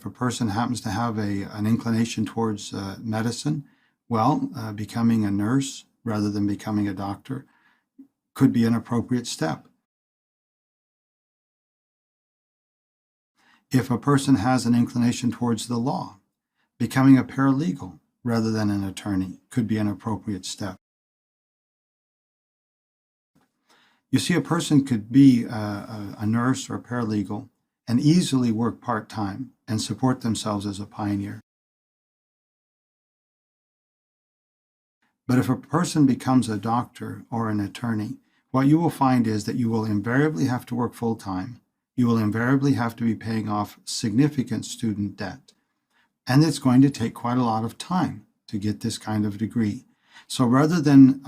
If a person happens to have an inclination towards medicine, well, becoming a nurse rather than becoming a doctor could be an appropriate step. If a person has an inclination towards the law, becoming a paralegal rather than an attorney could be an appropriate step. You see, a person could be a nurse or a paralegal and easily work part-time and support themselves as a pioneer. But if a person becomes a doctor or an attorney, what you will find is that you will invariably have to work full-time. You will invariably have to be paying off significant student debt. And it's going to take quite a lot of time to get this kind of degree. So rather than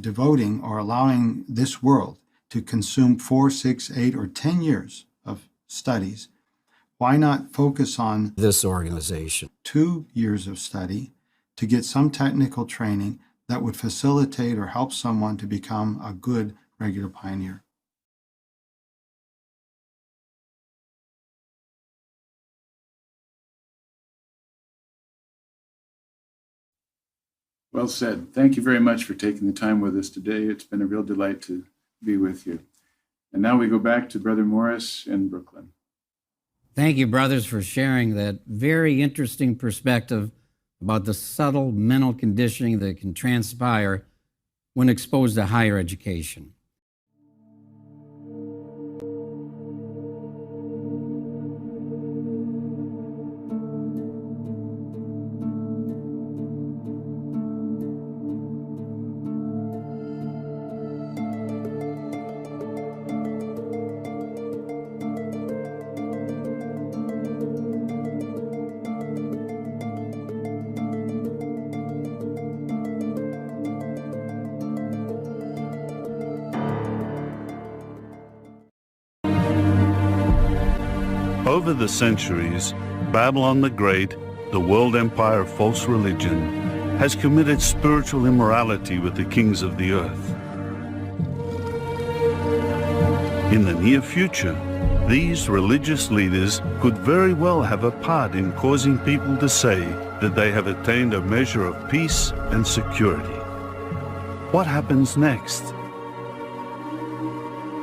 devoting or allowing this world to consume 4, 6, 8, or 10 years of studies, why not focus on this organization? 2 years of study to get some technical training that would facilitate or help someone to become a good regular pioneer. Well said. Thank you very much for taking the time with us today. It's been a real delight to be with you. And now we go back to Brother Morris in Brooklyn. Thank you, brothers, for sharing that very interesting perspective about the subtle mental conditioning that can transpire when exposed to higher education. Over the centuries, Babylon the Great, the world empire of false religion, has committed spiritual immorality with the kings of the earth. In the near future, these religious leaders could very well have a part in causing people to say that they have attained a measure of peace and security. What happens next?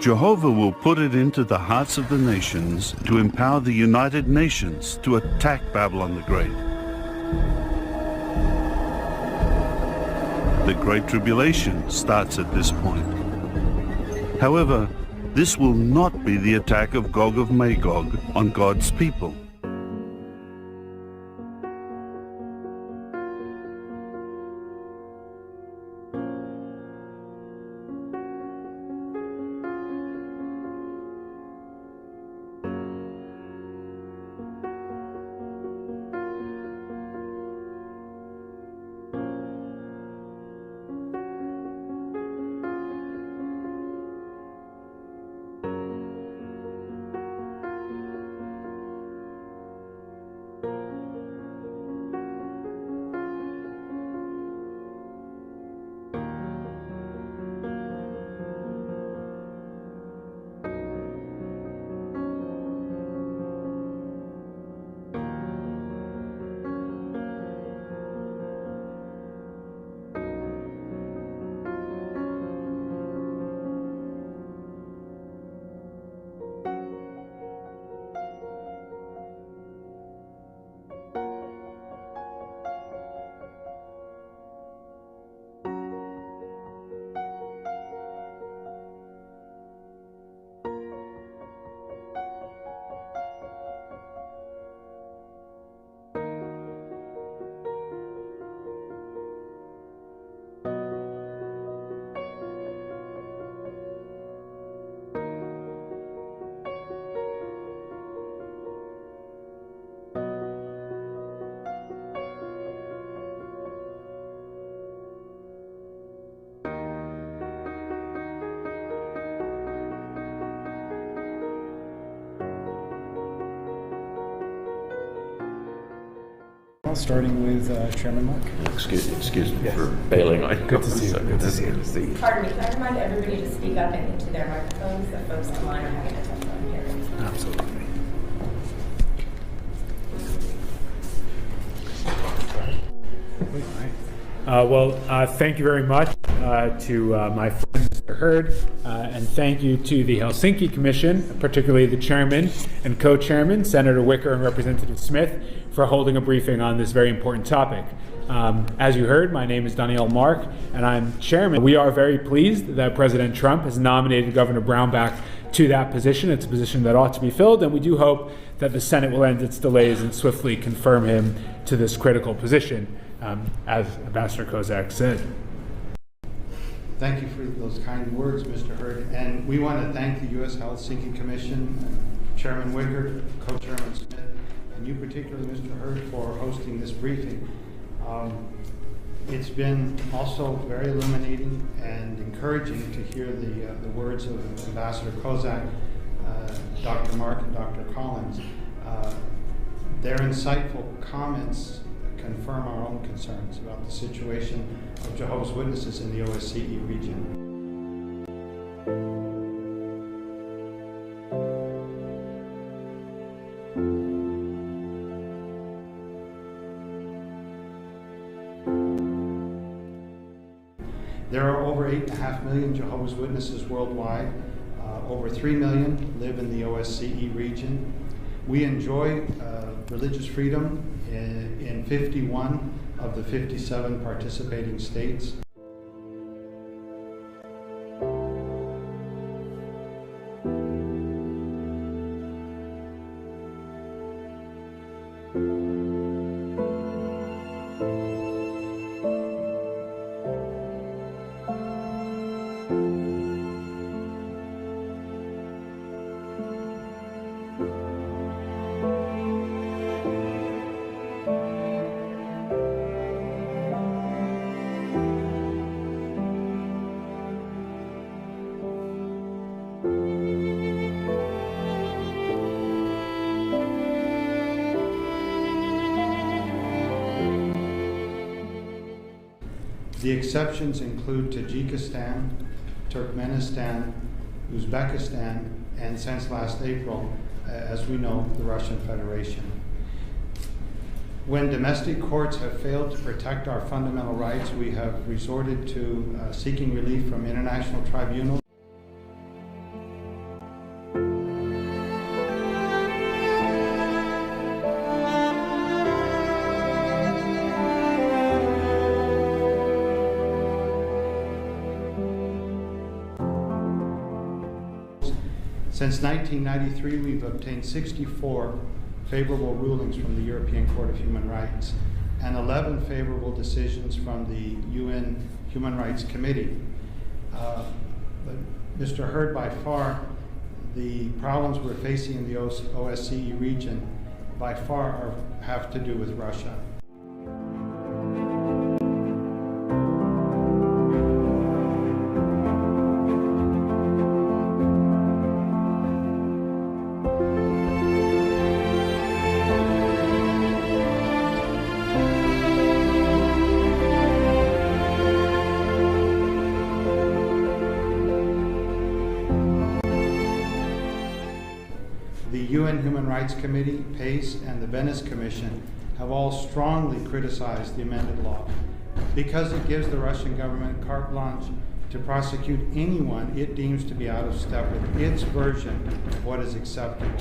Jehovah will put it into the hearts of the nations to empower the United Nations to attack Babylon the Great. The Great Tribulation starts at this point. However, this will not be the attack of Gog of Magog on God's people. Starting with Chairman Mark. Excuse me for bailing on you. Good to see you. Good to see you. Pardon me, can I remind everybody to speak up and into their microphones? The folks online are having a tough time hearing. Absolutely. Thank you very much to my friend, Mr. Hurd, and thank you to the Helsinki Commission, particularly the chairman and co-chairman, Senator Wicker and Representative Smith, for holding a briefing on this very important topic. As you heard, my name is Daniel Mark, and I'm chairman. We are very pleased that President Trump has nominated Governor Brownback to that position. It's a position that ought to be filled, and we do hope that the Senate will end its delays and swiftly confirm him to this critical position, as Ambassador Kozak said. Thank you for those kind words, Mr. Hurd. And we want to thank the U.S. Helsinki Commission, Chairman Wicker, Co-Chairman Smith, and you particularly, Mr. Hurd, for hosting this briefing. It's been also very illuminating and encouraging to hear the words of Ambassador Kozak, Dr. Mark, and Dr. Collins. Their insightful comments confirm our own concerns about the situation of Jehovah's Witnesses in the O.S.C.E. region. There are over 8.5 million Jehovah's Witnesses worldwide. Over 3 million live in the O.S.C.E. region. We enjoy religious freedom in 51 of the 57 participating states. The exceptions include Tajikistan, Turkmenistan, Uzbekistan, and since last April, as we know, the Russian Federation. When domestic courts have failed to protect our fundamental rights, we have resorted to seeking relief from international tribunals. Since 1993, we've obtained 64 favorable rulings from the European Court of Human Rights and 11 favorable decisions from the UN Human Rights Committee. But Mr. Hurd, by far, the problems we're facing in the O.S.C.E. region by far have to do with Russia. The UN Human Rights Committee, PACE, and the Venice Commission have all strongly criticized the amended law because it gives the Russian government carte blanche to prosecute anyone it deems to be out of step with its version of what is acceptable.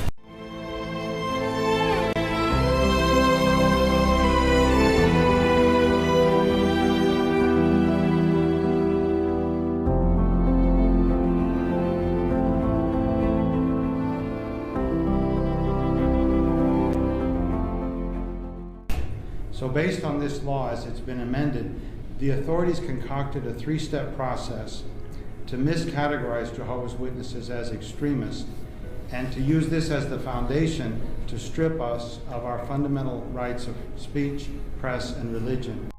So based on this law as it's been amended, the authorities concocted a three-step process to miscategorize Jehovah's Witnesses as extremists and to use this as the foundation to strip us of our fundamental rights of speech, press, and religion.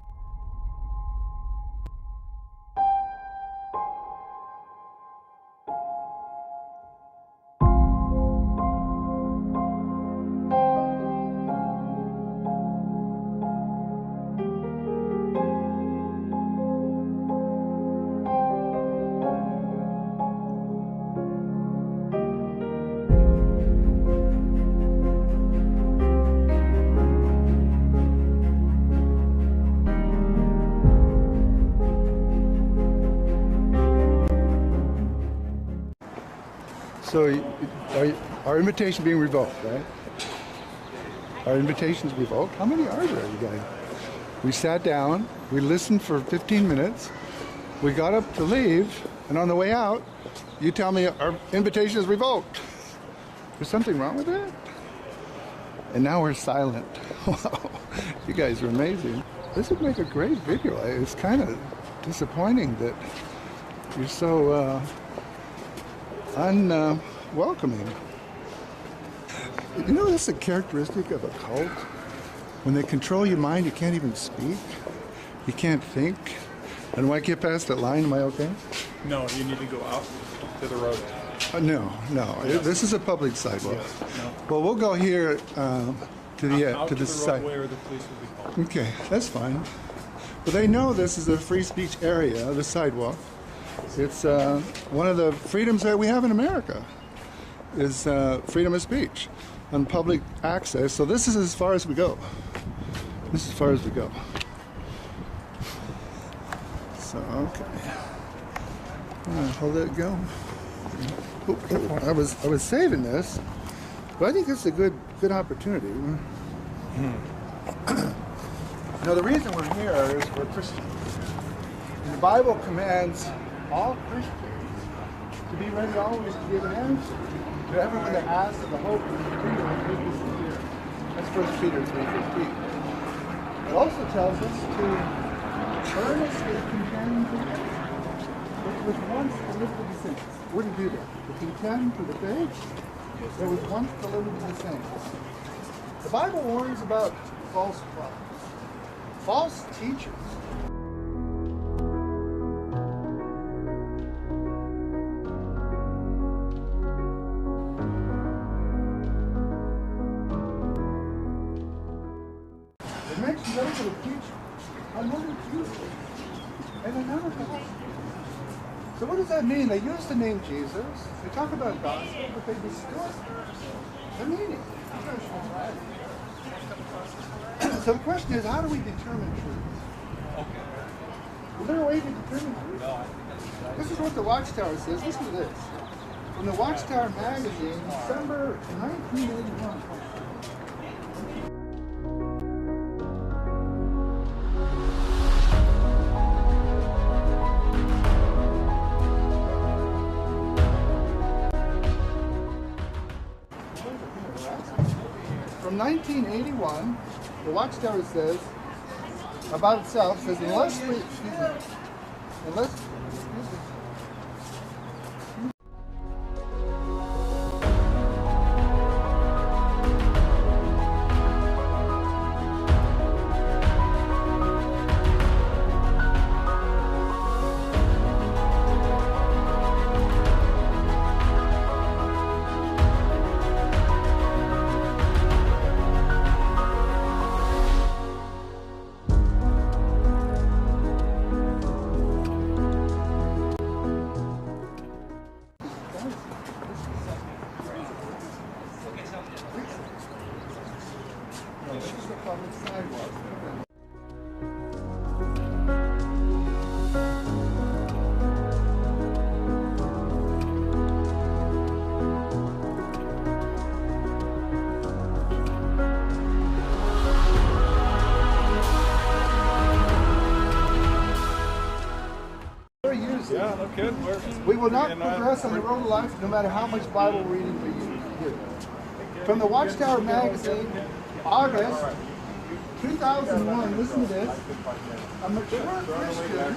So our invitation being revoked, right? Our invitation's revoked. How many are there, you guys? We sat down, we listened for 15 minutes, we got up to leave, and on the way out, you tell me our invitation is revoked. There's something wrong with that? And now we're silent. Wow, you guys are amazing. This would make a great video. It's kind of disappointing that you're so unwelcoming. You know, that's a characteristic of a cult. When they control your mind, you can't even speak. You can't think. And when I get past that line, am I okay? No, you need to go out to the road. No. This is a public sidewalk. No. Well, we'll go here Out to the side. roadway, or the police will be called. Okay, that's fine. But they know this is a free speech area, the sidewalk. It's one of the freedoms that we have in America is freedom of speech and public access. So this is as far as we go. This is as far as we go. So, okay. I'll let it go. I was saving this, but I think it's a good opportunity. Now, the reason we're here is we're Christians. And the Bible commands all Christians to be ready always to give an answer to everyone that asks of the hope and the freedom of goodness and fear. That's 1 Peter 3:15. It also tells us to earnestly contend for the faith, which was once delivered to the saints. Wouldn't do that. To contend for the faith that was once delivered to the saints. The Bible warns about false prophets, false teachers. It mentions those who teach another Jesus and another God. So what does that mean? They use the name Jesus, they talk about gospel, but they distort the meaning. So the question is, how do we determine truth? Is there a way to determine truth? This is what the Watchtower says. Listen to this. From the Watchtower magazine, December 1981. From 1981, the Watchtower says, about itself, says, Yeah, no kidding. we will not progress on the road of life no matter how much Bible reading we do. From the Watchtower magazine, August 2001, listen to this. A mature Christian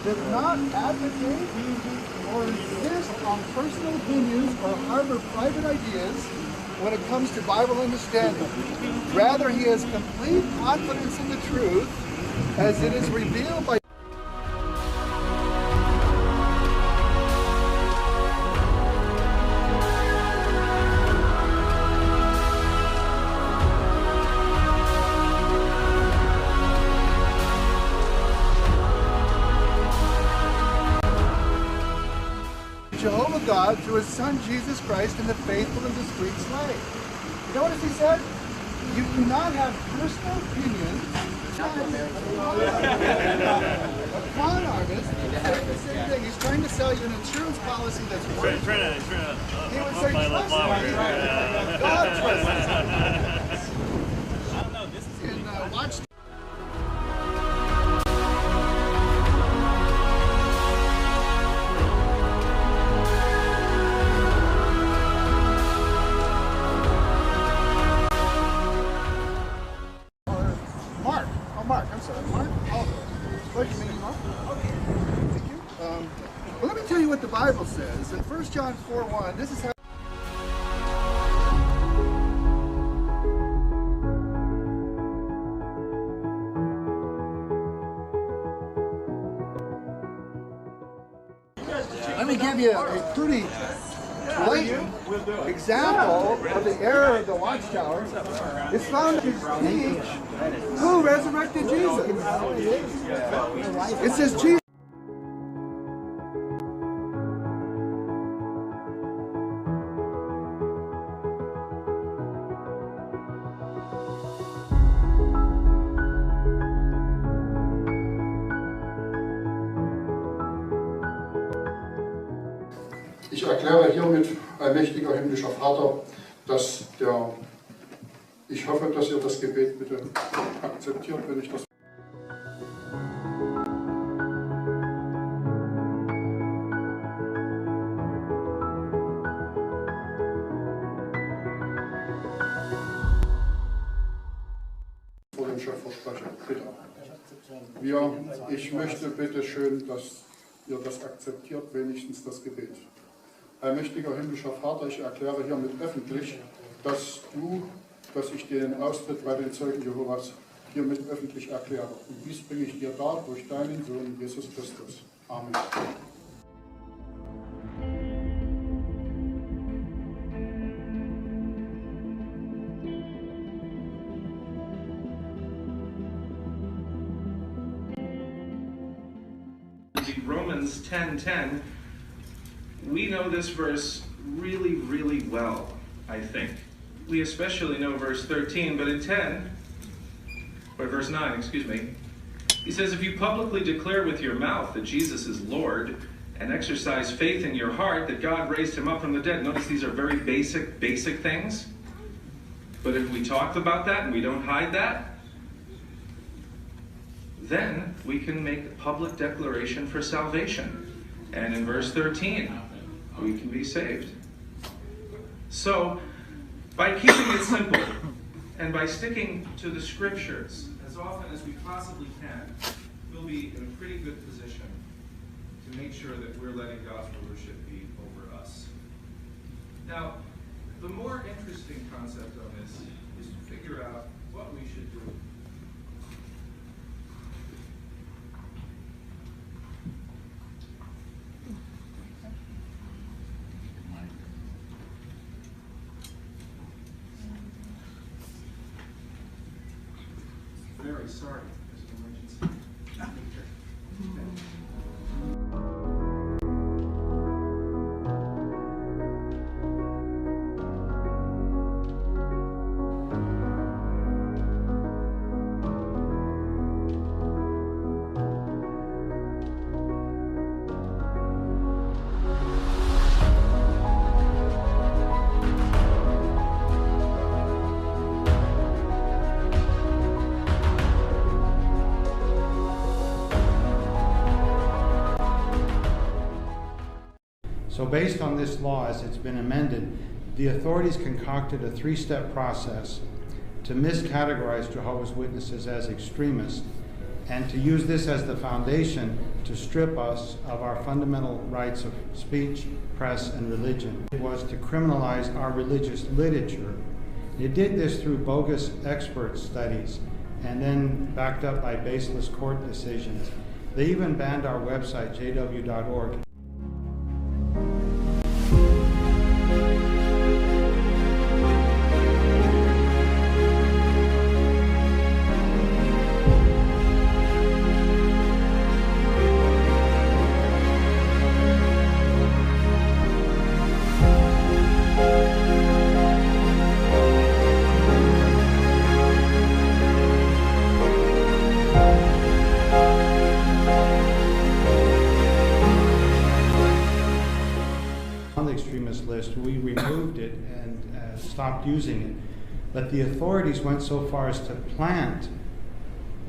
does not advocate or insist on personal opinions or harbor private ideas when it comes to Bible understanding. Rather, he has complete confidence in the truth as it is revealed by Jehovah God through his Son Jesus Christ and the faithful and discreet slave. You notice he said, you do not have personal opinions. con artist. He's saying the same thing. He's trying to sell you an insurance policy that's worth. He would say, trust me. God trusts us. And watch. Mark, I'm sorry, Mark? Oh, what you mean, Mark? Okay, thank you. Well, let me tell you what the Bible says. In 1 John 4:1, this is how. Let me give you a pretty blatant example of the error of the Watchtower. It's found in speech. Who resurrected Jesus? It says Jesus. Ich erkläre hiermit, allmächtiger himmlischer Vater, dass ich hoffe, dass ihr das Gebet bitte akzeptiert, wenn ich das. Vor dem Schöpfer spreche, bitte. Ich möchte bitte schön, dass ihr das akzeptiert, wenigstens das Gebet. Allmächtiger himmlischer Vater, ich erkläre hiermit öffentlich, dass ich den Austritt bei den Zeugen Jehovas hiermit öffentlich erkläre. Und dies bringe ich dir dar durch deinen Sohn Jesus Christus. Amen. Romans 10:10, we know this verse really, really well, I think. We especially know verse 13, but in 10, or verse 9, excuse me, he says, if you publicly declare with your mouth that Jesus is Lord and exercise faith in your heart that God raised him up from the dead. Notice these are very basic things. But if we talk about that and we don't hide that, then we can make a public declaration for salvation. And in verse 13, we can be saved. So, by keeping it simple, and by sticking to the scriptures as often as we possibly can, we'll be in a pretty good position to make sure that we're letting God's rulership be over us. Now, the more interesting concept on this is to figure out what we should do. Very sorry, there's an emergency. So based on this law, as it's been amended, the authorities concocted a three-step process to miscategorize Jehovah's Witnesses as extremists and to use this as the foundation to strip us of our fundamental rights of speech, press, and religion. It was to criminalize our religious literature. It did this through bogus expert studies and then backed up by baseless court decisions. They even banned our website, jw.org. stopped using it. But the authorities went so far as to plant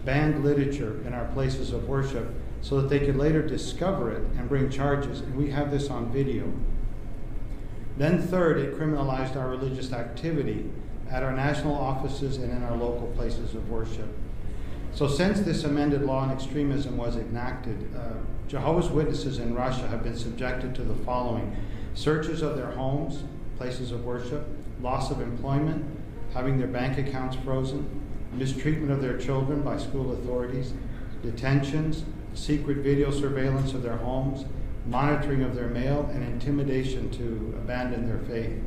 banned literature in our places of worship so that they could later discover it and bring charges. And we have this on video. Then third, it criminalized our religious activity at our national offices and in our local places of worship. So since this amended law on extremism was enacted, Jehovah's Witnesses in Russia have been subjected to the following: searches of their homes, places of worship, loss of employment, having their bank accounts frozen, mistreatment of their children by school authorities, detentions, secret video surveillance of their homes, monitoring of their mail, and intimidation to abandon their faith.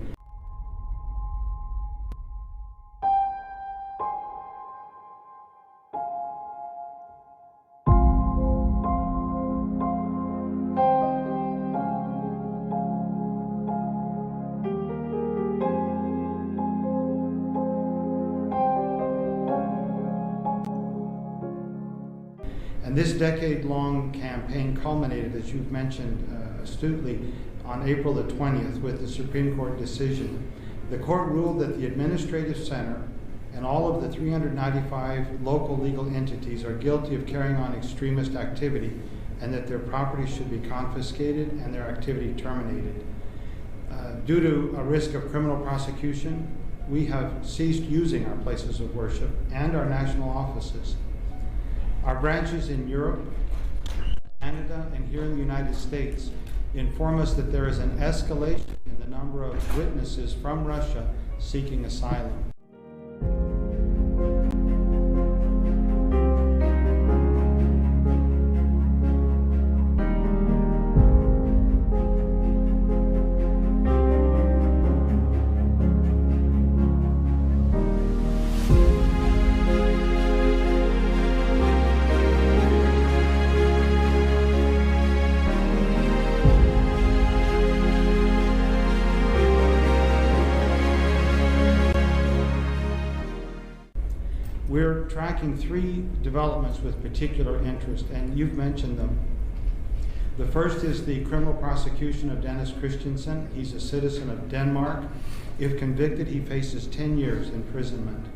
And this decade-long campaign culminated, as you've mentioned astutely, on April the 20th with the Supreme Court decision. The court ruled that the Administrative Center and all of the 395 local legal entities are guilty of carrying on extremist activity, and that their property should be confiscated and their activity terminated. Due to a risk of criminal prosecution, we have ceased using our places of worship and our national offices. Our branches in Europe, Canada, and here in the United States inform us that there is an escalation in the number of witnesses from Russia seeking asylum. We're tracking three developments with particular interest, and you've mentioned them. The first is the criminal prosecution of Dennis Christensen. He's a citizen of Denmark. If convicted, he faces 10 years imprisonment.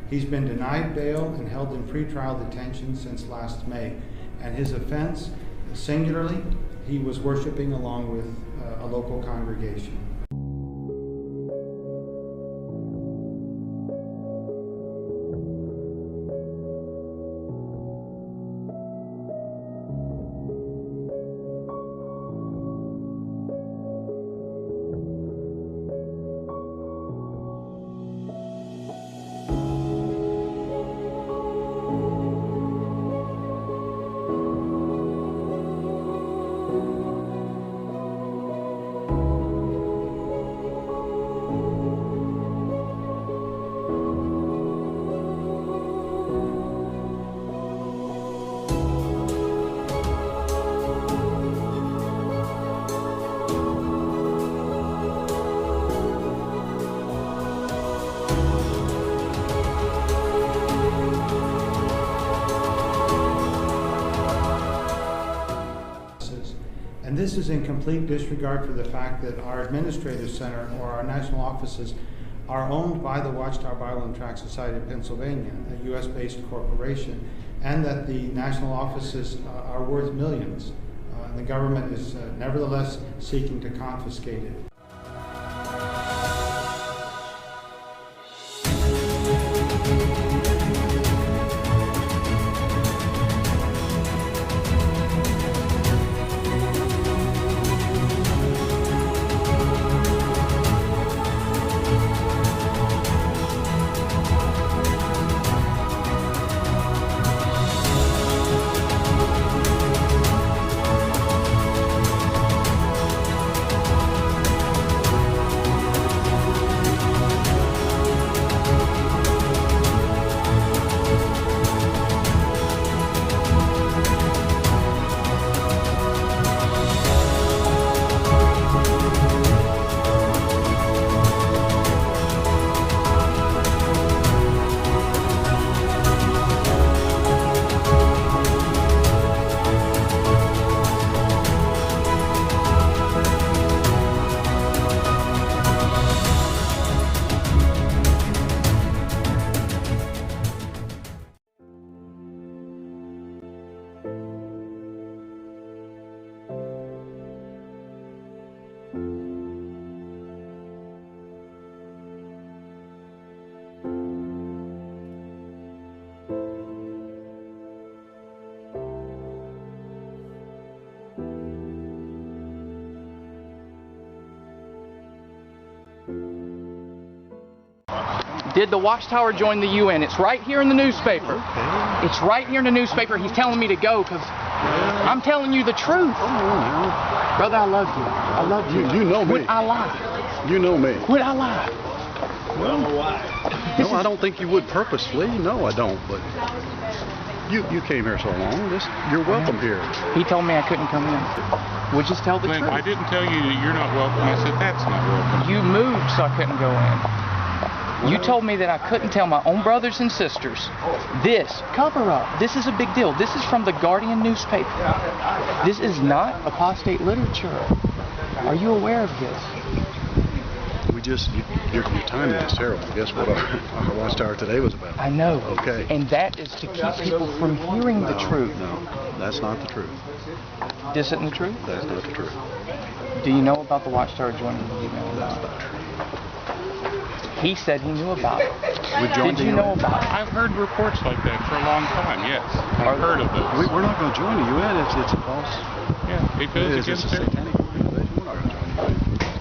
He's been denied bail and held in pretrial detention since last May. And his offense, singularly, he was worshiping along with a local congregation. And this is in complete disregard for the fact that our administrative center or our national offices are owned by the Watchtower Bible and Tract Society of Pennsylvania, a U.S.-based corporation, and that the national offices are worth millions. And the government is nevertheless seeking to confiscate it. Did the Watchtower join the UN? It's right here in the newspaper. Okay. It's right here in the newspaper. He's telling me to go because I'm telling you the truth. Brother, I love you. I love you. You know me. Would I lie? You know me. Would I lie? Well, no, I don't think you would purposely. No, I don't. But you came here so long. You're welcome here. He told me I couldn't come in. Would just tell the truth. I didn't tell you that you're not welcome. I said that's not welcome. You moved so I couldn't go in. You told me that I couldn't tell my own brothers and sisters this cover up. This is a big deal. This is from the Guardian newspaper. This is not apostate literature. Are you aware of this? Your timing is terrible. Guess what our Watchtower today was about? I know. Okay. And that is to keep people from hearing the truth. No, that's not the truth. This isn't the truth? That's not the truth. Do you know about the Watchtower joining the UN? That's not true. He said he knew about it. Did you know about it? I've heard reports like that for a long time, yes. I've heard of those. We're not going to join the UN. It's a false. Yeah, it goes against a satanic organization. We're not going to join the UN.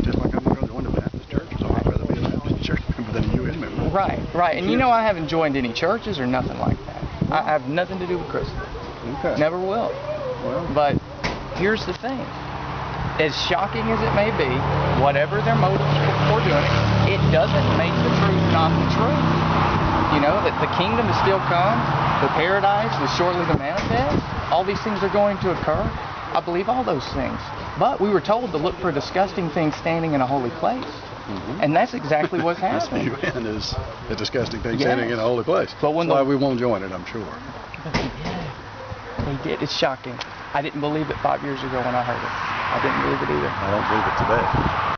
Just like I'm not going to join the Baptist church, so I'd rather be a Baptist church member than a UN member. Right. And you know I haven't joined any churches or nothing like that. I have nothing to do with Christmas. Okay. Never will. Well. But here's the thing. As shocking as it may be, whatever their motives for doing it, it doesn't make the truth not the truth. You know, that the kingdom is still come, the paradise is shortly to manifest, all these things are going to occur. I believe all those things. But we were told to look for disgusting things standing in a holy place. Mm-hmm. And that's exactly what's happening. The UN is a disgusting thing standing in a holy place. But that's why we won't join it, I'm sure. They did. It's shocking. I didn't believe it 5 years ago when I heard it. I didn't believe it either. I don't believe it today.